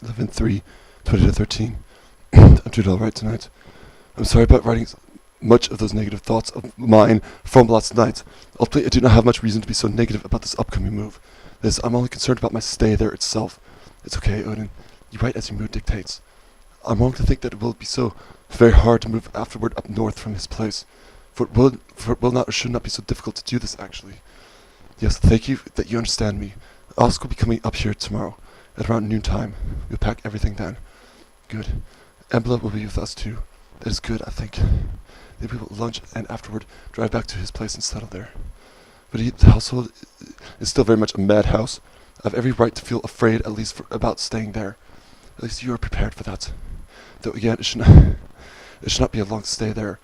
11/3/2013. I'm doing all right tonight. I'm sorry about writing much of those negative thoughts of mine from last night. Ultimately, I do not have much reason to be so negative about this upcoming move. I'm only concerned about my stay there itself. It's okay, Odin. You write as your mood dictates. I'm wrong to think that it will be so very hard to move afterward up north from his place. For it will not or should not be so difficult to do this, actually. Yes, thank you that you understand me. Oscar will be coming up here tomorrow at around noontime. We'll pack everything then. Good. Embla will be with us too. That is good, I think. Then we will lunch and afterward drive back to his place and settle there. But the household is still very much a madhouse. I have every right to feel afraid, at least about staying there. At least you are prepared for that. Though again, it should not be a long stay there.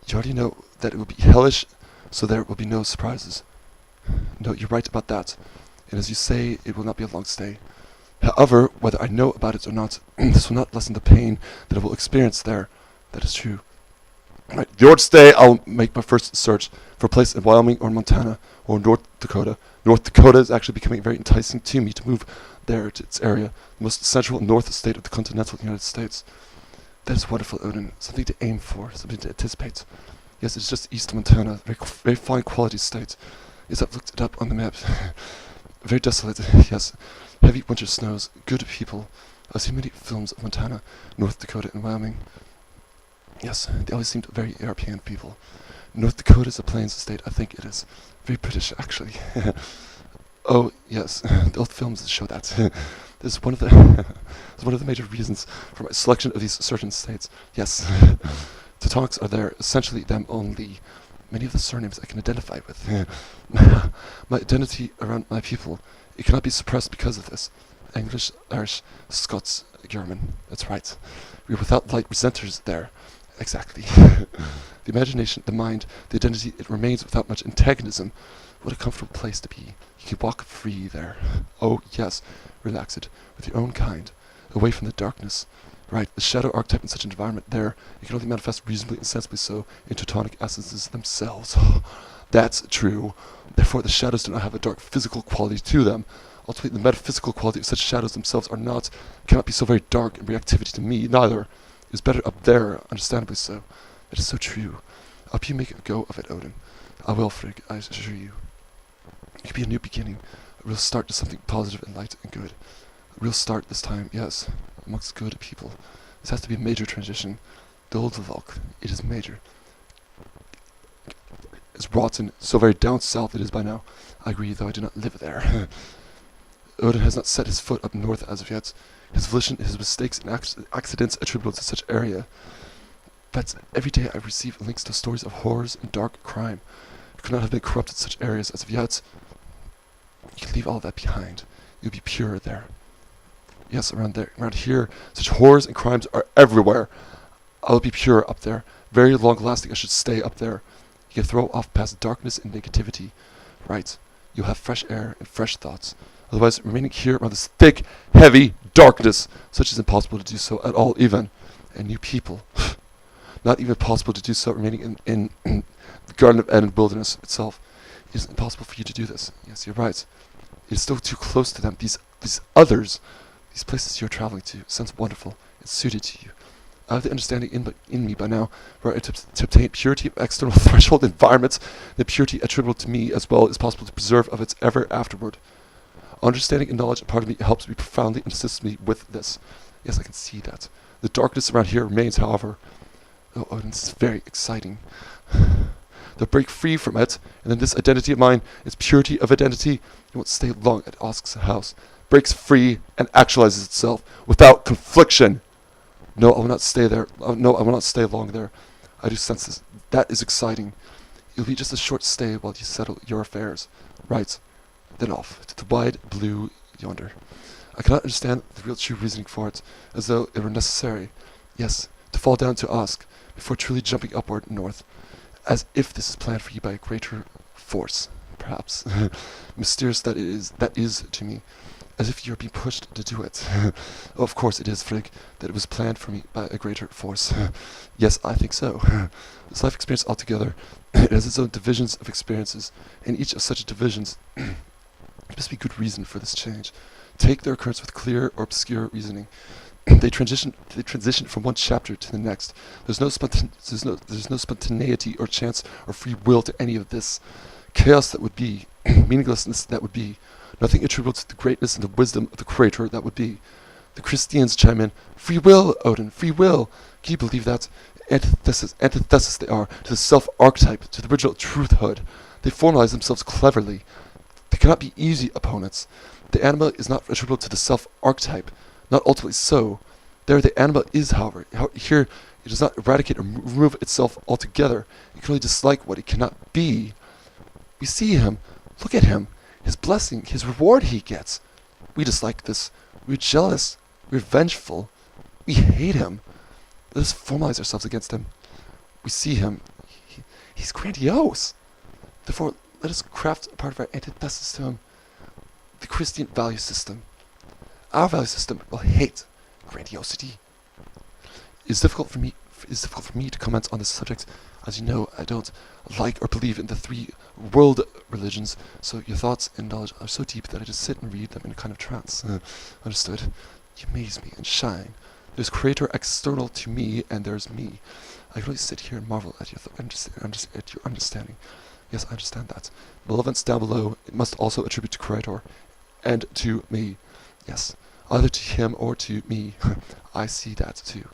You already know that it will be hellish, so there will be no surprises. No, you're right about that. And as you say, it will not be a long stay. However, whether I know about it or not, this will not lessen the pain that I will experience there. That is true. Right, the order stay, I'll make my first search for a place in Wyoming or Montana or North Dakota. North Dakota is actually becoming very enticing to me to move there to its area, the most central and north state of the continental United States. That is wonderful, Odin. Something to aim for, something to anticipate. Yes, it's just east of Montana, very fine quality state. Yes, I've looked it up on the map. Very desolate, yes. Heavy winter snows, good people. I've seen many films of Montana, North Dakota, and Wyoming. Yes, they always seemed very European people. North Dakota is a plains state, I think it is. Very British, actually. Oh, yes, the old films show that. This is one of the major reasons for my selection of these certain states. Yes, Tautonics are there, essentially them only. Many of the surnames I can identify with. My identity around my people, it cannot be suppressed because of this. English, Irish, Scots, German, that's right. We are without light resenters there. Exactly. The imagination, the mind, the identity, it remains without much antagonism. What a comfortable place to be. You can walk free there. Oh, yes, relaxed, with your own kind, away from the darkness. Right, the shadow archetype in such an environment there, it can only manifest reasonably and sensibly so in Teutonic essences themselves. That's true. Therefore, the shadows do not have a dark physical quality to them. Ultimately, the metaphysical quality of such shadows themselves cannot be so very dark in reactivity to me, neither. It is better up there, understandably so. That is so true. I hope you make a go of it, Odin. I will, Frigg, I assure you. It could be a new beginning, a real start to something positive and light and good. A real start this time, yes, amongst good people. This has to be a major transition. The old Volk, it is major. It's rotten, so very down south it is by now. I agree, though I do not live there. Odin has not set his foot up north as of yet. His volition, his mistakes and accidents attributable to such area. But every day I receive links to stories of horrors and dark crime. It could not have been corrupted such areas as of yet. You can leave all that behind. You'll be pure there. Yes, around here, such horrors and crimes are everywhere. I'll be pure up there. Very long-lasting, I should stay up there. You can throw off past darkness and negativity. Right. You'll have fresh air and fresh thoughts. Otherwise, remaining here around this thick, heavy darkness, such is impossible to do so at all even. And you people, not even possible to do so remaining in the Garden of Eden wilderness itself. It is impossible for you to do this. Yes, you're right. It is still too close to them. These others, these places you're traveling to, sounds wonderful. It's suited to you. I have the understanding in me by now, where to obtain purity of external threshold environments, the purity attributable to me as well is possible to preserve of its ever afterward. Understanding and knowledge, a part of me, helps me profoundly and assists me with this. Yes, I can see that. The darkness around here remains, however. Oh, Odin, this is very exciting. They'll break free from it, and then this identity of mine, its purity of identity, it won't stay long at Osk's house. Breaks free and actualizes itself without confliction. No, I will not stay there. No, I will not stay long there. I do sense this. That is exciting. It'll be just a short stay while you settle your affairs. Right. Then off to the wide blue yonder. I cannot understand the real true reasoning for it, as though it were necessary, yes, to fall down to Osk before truly jumping upward north, as if this is planned for you by a greater force, perhaps. Mysterious that is to me, as if you are being pushed to do it. Oh, of course it is, Frigg, that it was planned for me by a greater force. Yes, I think so. This life experience altogether, it has its own divisions of experiences, and each of such divisions there must be good reason for this change. take their occurrence with clear or obscure reasoning. They transition from one chapter to the next. There's no spontaneity or chance or free will to any of this. Chaos that would be, meaninglessness that would be, nothing attributable to the greatness and the wisdom of the Creator that would be. The Christians chime in, free will, Odin, free will. Can you believe that? Antithesis they are to the self-archetype, to the original truthhood. They formalize themselves cleverly. They cannot be easy opponents. The anima is not attributable to the self-archetype, not ultimately so. There the anima is, however. Here it does not eradicate or remove itself altogether. It can only dislike what it cannot be. We see him. Look at him. His blessing, his reward he gets. We dislike this. We're jealous. We're vengeful. We hate him. Let us formalize ourselves against him. We see him. He's grandiose. Therefore, let us craft a part of our antithesis to him. The Christian value system. Our value system will hate grandiosity. It is difficult for me to comment on this subject. As you know, I don't like or believe in the three world religions, so your thoughts and knowledge are so deep that I just sit and read them in a kind of trance. Understood? You amaze me and shine. There's Creator external to me, and there's me. I can only sit here and marvel at your understanding. Yes, I understand that. Malevolence down below, it must also attribute to Creator, and to me. Yes, either to him or to me. I see that too.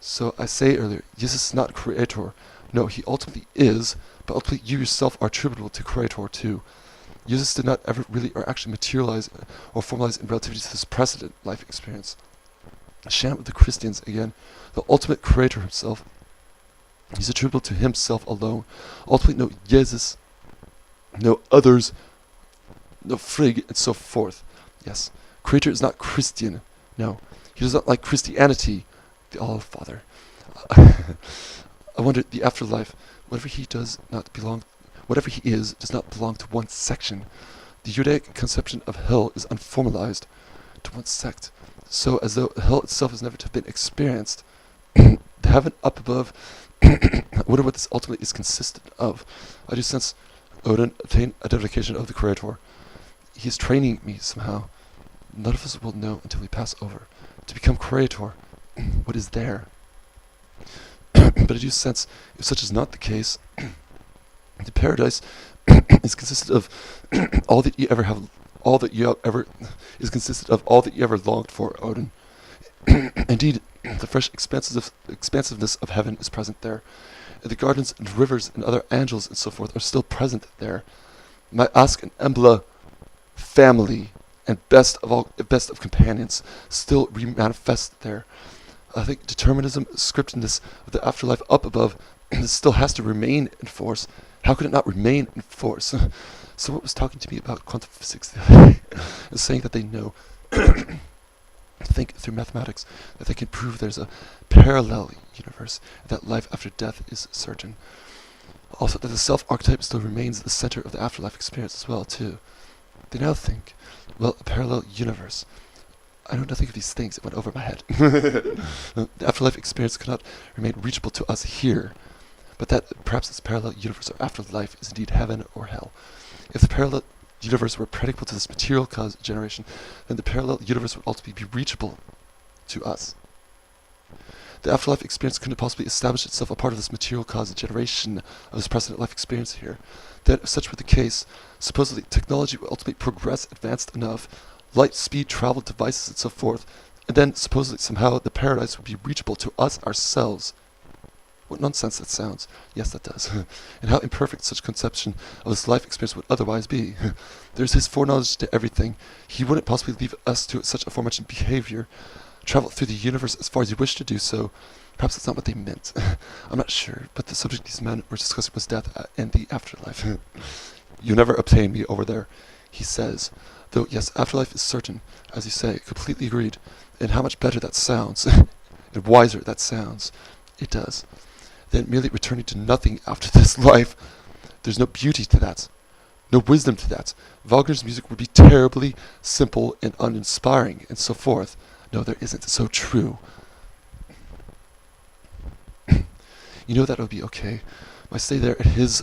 So I say earlier, Jesus is not Creator. No, he ultimately is, but ultimately you yourself are attributable to Creator too. Jesus did not ever really or actually materialize or formalize in relativity to this precedent life experience. A sham of the Christians, again, the ultimate Creator himself. He's attributable to himself alone. Ultimately, no Jesus, no others, no Frigg, and so forth. Yes, Creator is not Christian. No, he does not like Christianity, the All-Father. I wonder, the afterlife, whatever he is, does not belong to one section. The Judaic conception of hell is unformalized to one sect, so as though hell itself has never to have been experienced. The heaven up above, I wonder what this ultimately is consistent of. I do sense Odin obtain a dedication of the Creator. He is training me somehow. None of us will know until we pass over. To become Creator, what is there? But I do sense, if such is not the case, the paradise is consisted of all that you ever have, all that you ever is consisted of all that you ever longed for, Odin. Indeed, the fresh expansiveness of heaven is present there. And the gardens and rivers and other angels and so forth are still present there. My Ask and Embla family and best of companions still remanifest there. I think determinism, scriptedness of the afterlife up above, this still has to remain in force. How could it not remain in force? Someone was talking to me about quantum physics the other day, and saying that they know, think through mathematics, that they can prove there's a parallel universe, that life after death is certain. Also, that the self-archetype still remains the center of the afterlife experience as well, too. They now think, well, a parallel universe. I know nothing of these things, it went over my head. The afterlife experience cannot remain reachable to us here, but that perhaps this parallel universe or afterlife is indeed heaven or hell. If the parallel universe were predicable to this material cause generation, then the parallel universe would ultimately be reachable to us. The afterlife experience couldn't possibly establish itself a part of this material cause generation of this precedent life experience here. Then, if such were the case, supposedly technology would ultimately progress advanced enough, light speed travel devices and so forth, and then supposedly somehow the paradise would be reachable to us ourselves. What nonsense that sounds. Yes, that does. And how imperfect such conception of this life experience would otherwise be. There's his foreknowledge to everything. He wouldn't possibly leave us to such aforementioned behavior. Travel through the universe as far as he wished to do so. Perhaps that's not what they meant. I'm not sure, but the subject these men were discussing was death and the afterlife. You never obtain me over there, he says. Though, yes, afterlife is certain, as you say, completely agreed. And how much better that sounds, and wiser that sounds. It does. Then merely returning to nothing after this life. There's no beauty to that. No wisdom to that. Wagner's music would be terribly simple and uninspiring, and so forth. No, there isn't. So true. You know that would be okay. My stay there at his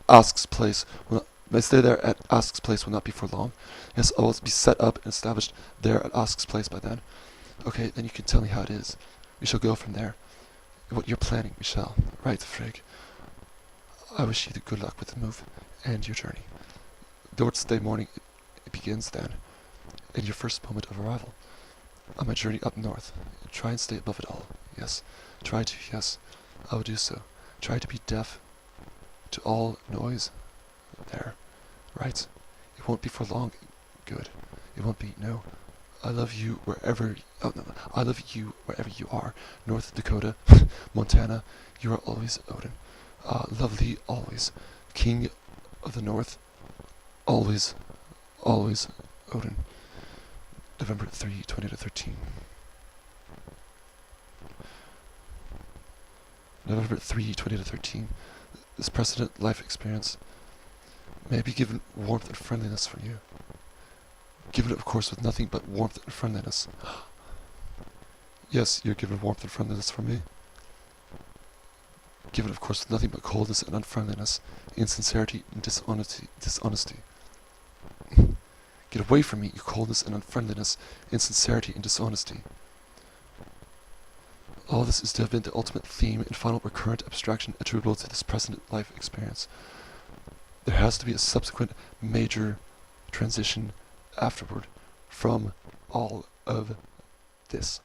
Ask's place will My stay there at Ask's place will not be for long. Yes, I will be set up and established there at Ask's place by then. Okay, then you can tell me how it is. We shall go from there. What you're planning, we shall. Right, Frigg. I wish you the good luck with the move and your journey. Lord's Day morning, it begins then, in your first moment of arrival. On my journey up north, try and stay above it all. Yes, try to, yes, I will do so. Try to be deaf to all noise there. Right, it won't be for long. Good, it won't be, no. I love you wherever, oh no, I love you wherever you are. North Dakota, Montana, you are always Odin. Lovely always. King of the North, always, always Odin. November 3, 2013. November 3, 2013. This precedent life experience may be given warmth and friendliness from you. Given, of course, with nothing but warmth and friendliness. Yes, you're given warmth and friendliness from me. Given, of course, with nothing but coldness and unfriendliness, insincerity and dishonesty. Get away from me, you coldness and unfriendliness, insincerity and dishonesty. All this is to have been the ultimate theme and final recurrent abstraction attributable to this present life experience. There has to be a subsequent major transition afterward from all of this.